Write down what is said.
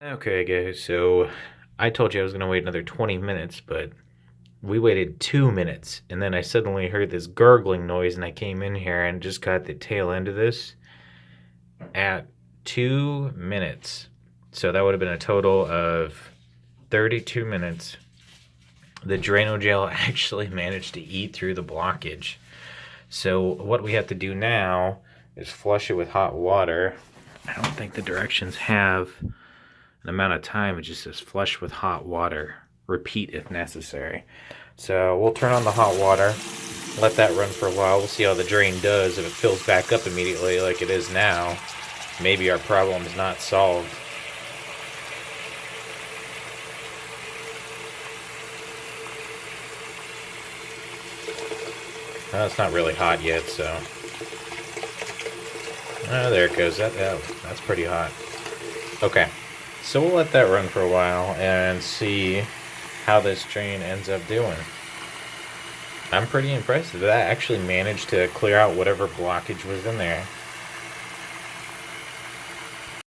Okay, guys, so I told you I was going to wait another 20 minutes, but we waited 2 minutes, and then I suddenly heard this gurgling noise, and I came in here and just got the tail end of this at 2 minutes. So that would have been a total of 32 minutes. The Drano gel actually managed to eat through the blockage. So what we have to do now is flush it with hot water. I don't think the directions have an amount of time. It just says flush with hot water. Repeat if necessary. So we'll turn on the hot water, let that run for a while. We'll see how the drain does. If it fills back up immediately like it is now, maybe our problem is not solved. Well, it's not really hot yet, so. Oh, there it goes. That's pretty hot. Okay, so we'll let that run for a while and see how this drain ends up doing. I'm pretty impressed that actually managed to clear out whatever blockage was in there.